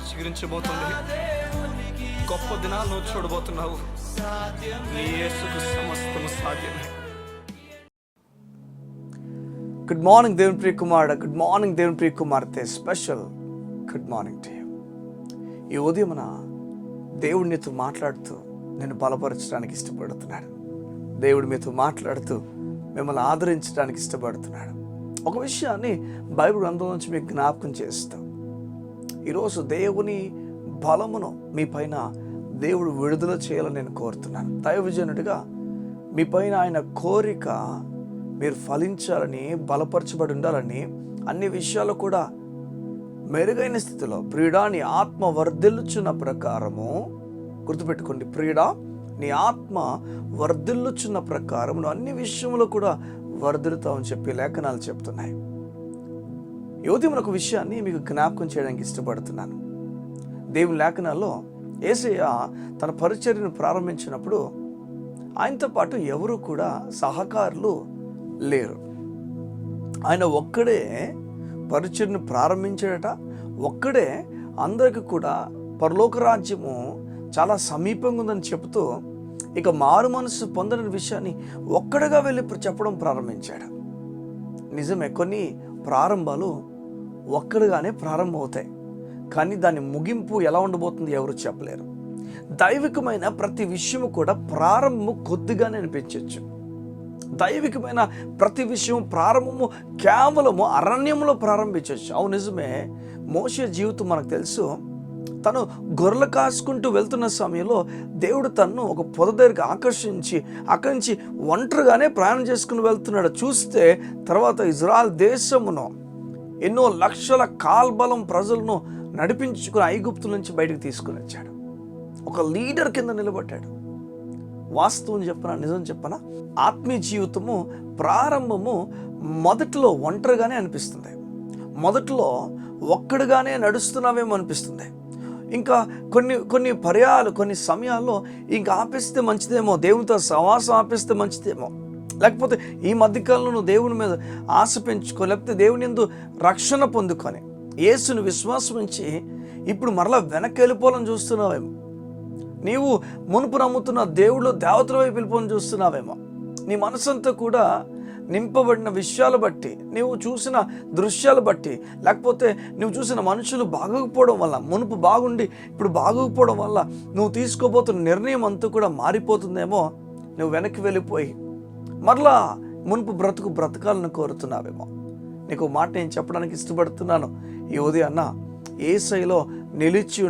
చిగురించబోతుంది. గొప్ప దినాలు నువ్వు చూడబోతున్నావు. నీ యేసుకు సమస్తము సాధ్యమే. గుడ్ మార్నింగ్ దేవుని ప్రియ కుమారుడు, గుడ్ మార్నింగ్ దేవుని ప్రియ కుమార్తె. Special good morning to you. ఈ ఉదయమున దేవుడు నీతో మాట్లాడుతూ నేను బలపరచడానికి ఇష్టపడుతున్నాడు. దేవుడు మీతో మాట్లాడుతూ మిమ్మల్ని ఆదరించడానికి ఇష్టపడుతున్నాడు. ఒక విషయాన్ని బైబిల్ గ్రంథం నుంచి మీకు జ్ఞాపకం చేస్తాం. ఈరోజు దేవుని బలమును మీ పైన దేవుడు విడుదల చేయాలని నేను కోరుతున్నాను. దైవజనుడిగా మీ పైన ఆయన కోరిక మీరు ఫలించాలని, బలపరచబడి ఉండాలని, అన్ని విషయాలు కూడా మెరుగైన స్థితిలో ప్రియుడా నీ ఆత్మ వర్ధిల్లుచున్న ప్రకారము, గుర్తుపెట్టుకోండి, ప్రియుడా నీ ఆత్మ వర్ధిల్లుచున్న ప్రకారం నువ్వు అన్ని విషయంలో కూడా వర్ధిల్లుతావని చెప్పి లేఖనాలు చెప్తున్నాయి. ఈ ఉదయం ఒక విషయాన్ని మీకు జ్ఞాపకం చేయడానికి ఇష్టపడుతున్నాను. దేవుని లేఖనాల్లో యేసయ్య తన పరిచర్యను ప్రారంభించినప్పుడు ఆయనతో పాటు ఎవరు కూడా సహకారులు లేరు. ఆయన ఒక్కడే పరిచర్యను ప్రారంభించాడట. ఒక్కడే అందరికి కూడా పరలోక రాజ్యము చాలా సమీపంగా ఉందని చెబుతూ ఇక మారు మనసు పొందని విషయాన్ని ఒక్కడిగా వెళ్ళి చెప్పడం ప్రారంభించాడు. నిజమే, కొన్ని ప్రారంభాలు ఒక్కడిగానే ప్రారంభమవుతాయి, కానీ దాని ముగింపు ఎలా ఉండబోతుంది ఎవరు చెప్పలేరు. దైవికమైన ప్రతి విషయము కూడా ప్రారంభము కొద్దిగానే అనిపించవచ్చు. దైవికమైన ప్రతి విషయం ప్రారంభము కేవలము అరణ్యంలో ప్రారంభించవచ్చు. అవును, నిజమే. మోషే జీవితం మనకు తెలుసు. తను గొర్రెలు కాసుకుంటూ వెళ్తున్న సమయంలో దేవుడు తన్ను ఒక పొద దగ్గరికి ఆకర్షించి అక్కడి నుంచి ఒంటరిగానే ప్రయాణం చేసుకుని వెళ్తున్నాడు. చూస్తే తర్వాత ఇజ్రాయెల్ దేశమును ఎన్నో లక్షల కాల్బలం ప్రజలను నడిపించుకుని ఐగుప్తు నుంచి బయటకు తీసుకుని వచ్చాడు. ఒక లీడర్ కింద నిలబడ్డాడు. వాస్తవం చెప్పనా, నిజం చెప్పనా, ఆత్మీయ జీవితము ప్రారంభము మొదట్లో ఒంటరిగానే అనిపిస్తుంది. మొదట్లో ఒక్కడిగానే నడుస్తున్నావేమో అనిపిస్తుంది. ఇంకా కొన్ని పర్యాలు, కొన్ని సమయాల్లో ఇంకా ఆపేస్తే మంచిదేమో, దేవునితో సహవాసం ఆపేస్తే మంచిదేమో, లేకపోతే ఈ మధ్యకాలంలో నువ్వు దేవుని మీద ఆశ పెంచుకో, లేకపోతే దేవుని యందు రక్షణ పొందుకొని యేసుని విశ్వాసం ఉంచి ఇప్పుడు మరలా వెనక్కి వెళ్ళిపోవాలని చూస్తున్నావేమో. నీవు మునుపు నమ్ముతున్న దేవుళ్ళు దేవతల వైపు వెళ్ళిపోవాలని చూస్తున్నావేమో. నీ మనసంతా కూడా నింపబడిన విషయాలు బట్టి, నీవు చూసిన దృశ్యాలు బట్టి, లేకపోతే నువ్వు చూసిన మనుషులు బాగోకపోవడం వల్ల, మునుపు బాగుండి ఇప్పుడు బాగోకపోవడం వల్ల నువ్వు తీసుకోబోతున్న నిర్ణయం అంతా కూడా మారిపోతుందేమో. నువ్వు వెనక్కి వెళ్ళిపోయి మరలా మునుపు బ్రతకాలని కోరుతున్నావేమో. నీకు మాట నేను చెప్పడానికి ఇష్టపడుతున్నాను. ఈ ఉదయాన్న యేసయ్యలో నిలిచి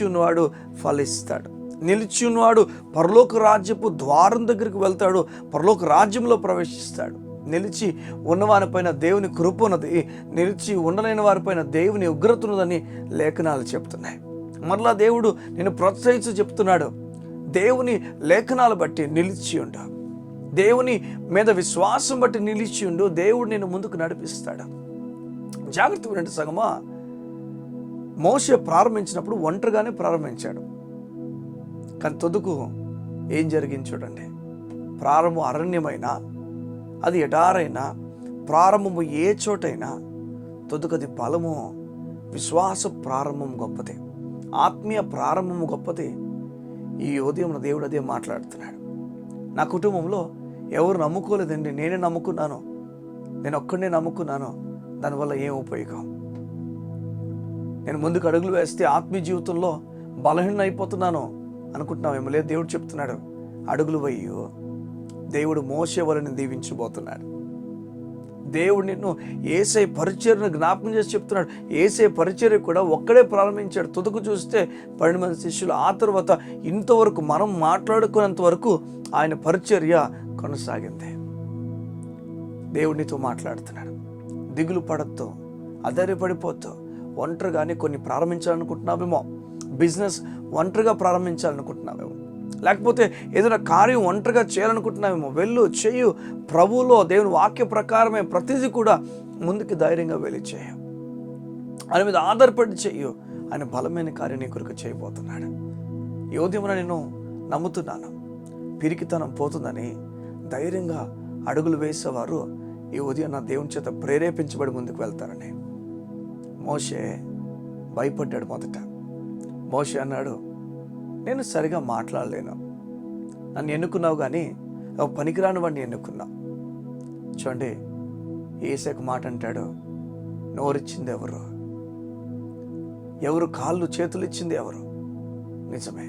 ఉన్నవాడు ఫలిస్తాడు. నిలిచి ఉన్నవాడు పరలోక రాజ్యపు ద్వారం దగ్గరికి వెళ్తాడు, పరలోక రాజ్యంలో ప్రవేశిస్తాడు. నిలిచి ఉన్నవారిపైన దేవుని కృప ఉన్నది, నిలిచి ఉండలేని వారిపైన దేవుని ఉగ్రత ఉన్నదని లేఖనాలు చెప్తున్నాయి. మరలా దేవుడు నేను ప్రోత్సహించి చెప్తున్నాడు, దేవుని లేఖనాలు బట్టి నిలిచి ఉండు, దేవుని మీద విశ్వాసం బట్టి నిలిచి ఉండు, దేవుడు నేను ముందుకు నడిపిస్తాడు. జాగ్రత్త వినండి సంగమా. మోషే ప్రారంభించినప్పుడు ఒంటరిగానే ప్రారంభించాడు, కానీ తొదుకు ఏం జరిగింది చూడండి. ప్రారంభం అరణ్యమైనా, అది ఎడారైనా, ప్రారంభము ఏ చోటైనా తొదుకది బలము, విశ్వాస ప్రారంభం గొప్పది, ఆత్మీయ ప్రారంభము గొప్పది. ఈ ఉదయం దేవుడు అదే మాట్లాడుతున్నాడు. నా కుటుంబంలో ఎవరు నమ్ముకోలేదండి, నేనే నమ్ముకున్నాను, నేను ఒక్కడే నమ్ముకున్నాను, దానివల్ల ఏం ఉపయోగం? నేను ముందుకు అడుగులు వేస్తే ఆత్మీయ జీవితంలో బలహీన అయిపోతున్నాను అనుకుంటున్నావేమో. లేదు, దేవుడు చెప్తున్నాడు, అడుగులు వేయు, దేవుడు మోషే వలని దీవించబోతున్నాడు. దేవుడు నిన్ను యేసయ్య పరిచర్యను జ్ఞాపకం చేసి చెప్తున్నాడు. యేసయ్య పరిచర్య కూడా ఒక్కడే ప్రారంభించాడు. తుదకు చూస్తే 12 మంది శిష్యులు, ఆ తర్వాత ఇంతవరకు మనం మాట్లాడుకునేంత వరకు ఆయన పరిచర్య కొనసాగింది. దేవుడు నీతో మాట్లాడుతున్నాడు. దిగులు పడద్దు, అధైర్యపడిపోద్దు. ఒంటరిగానే కొన్ని ప్రారంభించాలనుకుంటున్నావేమో. బిజినెస్ ఒంటరిగా ప్రారంభించాలనుకుంటున్నావేమో, లేకపోతే ఏదైనా కార్యం ఒంటరిగా చేయాలనుకుంటున్నావేమో. వెళ్ళు, చెయ్యు. ప్రభువులో దేవుని వాక్య ప్రకారమే ప్రతిదీ కూడా ముందుకు ధైర్యంగా వెళ్ళి చేయ. ఆయన మీద ఆధారపడి చెయ్యు. ఆయన బలమైన కార్యం నీ కొరకు చేయబోతున్నాడు. ఈ ఉదయమున నేను నమ్ముతున్నాను, పిరికితనం పోతుందని ధైర్యంగా అడుగులు వేసేవారు ఈ ఉదయం నా దేవుని చేత ప్రేరేపించబడి ముందుకు వెళ్తారని. మోషే భయపడ్డాడు మొదట, మోషే అన్నాడు, నేను సరిగా మాట్లాడలేను, నన్ను ఎన్నుకున్నావు కానీ ఒక పనికిరాని వాడిని ఎన్నుకున్నావు. చూడండి, ఏసేకు మాట అంటాడు, నోరిచ్చింది ఎవరు, ఎవరు కాళ్ళు చేతులు ఇచ్చింది ఎవరు? నిజమే,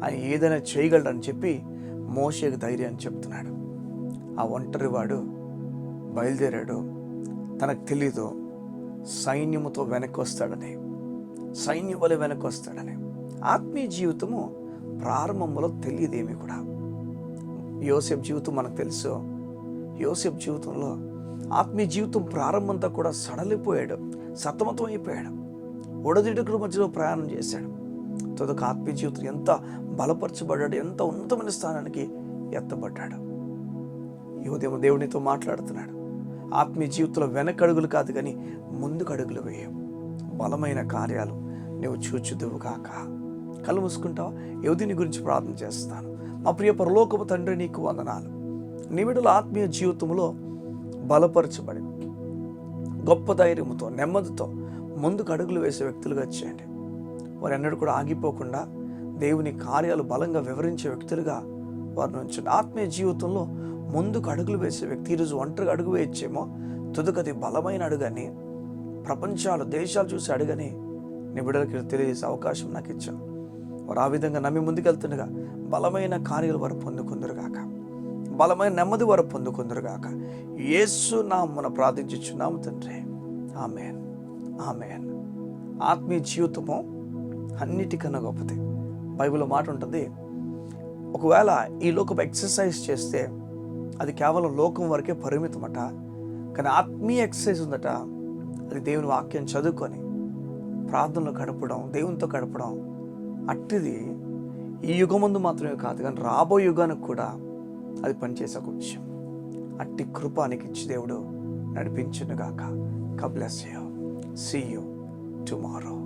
ఆయన ఏదైనా చేయగలడని చెప్పి మోషేకు ధైర్యాన్ని చెప్తున్నాడు. ఆ ఒంటరి వాడు బయలుదేరాడు. తనకు తెలీదు సైన్యముతో వెనక్కి వస్తాడని, సైన్యం వల్ల వెనక్కి వస్తాడని. ఆత్మీయ జీవితము ప్రారంభంలో తెలియదేమి కూడా. యోసేపు జీవితం మనకు తెలుసు. యోసేపు జీవితంలో ఆత్మీయ జీవితం ప్రారంభంతో కూడా సడలిపోయాడు, సతమతం అయిపోయాడు, ఒడదిడుకుల మధ్యలో ప్రయాణం చేశాడు. తొదక ఆత్మీయ జీవితం ఎంత బలపరచబడ్డాడు, ఎంత ఉన్నతమైన స్థానానికి ఎత్తబడ్డాడు. ఈ ఉదయం దేవునితో మాట్లాడుతున్నాడు. ఆత్మీయ జీవితంలో వెనకడుగులు కాదు కానీ ముందుకు అడుగులు వేయం. బలమైన కార్యాలు నువ్వు చూచుదువు కాక. కళ్ళు మూసుకుంటావా? యువతిని గురించి ప్రార్థన చేస్తాను. మా ప్రియ పరలోకపు తండ్రి, నీకు వందనాలు. నీ బిడ్డల ఆత్మీయ జీవితంలో బలపరచబడి గొప్ప ధైర్యంతో నెమ్మదితో ముందుకు అడుగులు వేసే వ్యక్తులుగా చేయండి. వారు ఎన్నడూ కూడా ఆగిపోకుండా దేవుని కార్యాలు బలంగా వివరించే వ్యక్తులుగా వారిని ఉంచండి. ఆత్మీయ జీవితంలో ముందుకు అడుగులు వేసే వ్యక్తి ఈరోజు ఒంటరిగా అడుగు వేయచ్చేమో, తుదకది బలమైన అడుగని, ప్రపంచాలు దేశాలు చూసి అడుగని నీ బిడ్డలకి తెలియజేసే అవకాశం నాకు ఇచ్చావు. వారు ఆ విధంగా నమ్మి ముందుకెళ్తుండగా బలమైన కార్యాలు వారు పొందుకుందరుగాక, బలమైన నెమ్మది వారు పొందుకుందరుగాక. యేసు నామమున ప్రార్థించుచున్నాము తండ్రి. ఆమేన్, ఆమేన్. ఆత్మీయ జీవితము అన్నిటికన్నా గొప్పది. బైబిల్లో మాట ఉంటుంది, ఒకవేళ ఈ లోకపు ఎక్సర్సైజ్ చేస్తే అది కేవలం లోకం వరకే పరిమితమట. కానీ ఆత్మీయ ఎక్సర్సైజ్ ఉందట, అది దేవుని వాక్యం చదువుకొని ప్రార్థనలో గడపడం, దేవునితో గడపడం. అట్టిది ఈ యుగమందు మాత్రమే కాదు కానీ రాబోయే యుగానికి కూడా అది పనిచేసే ఒక విషయం. అట్టి కృపానికి ఇచ్చి దేవుడు నడిపించునుగాక. God bless you. See you tomorrow.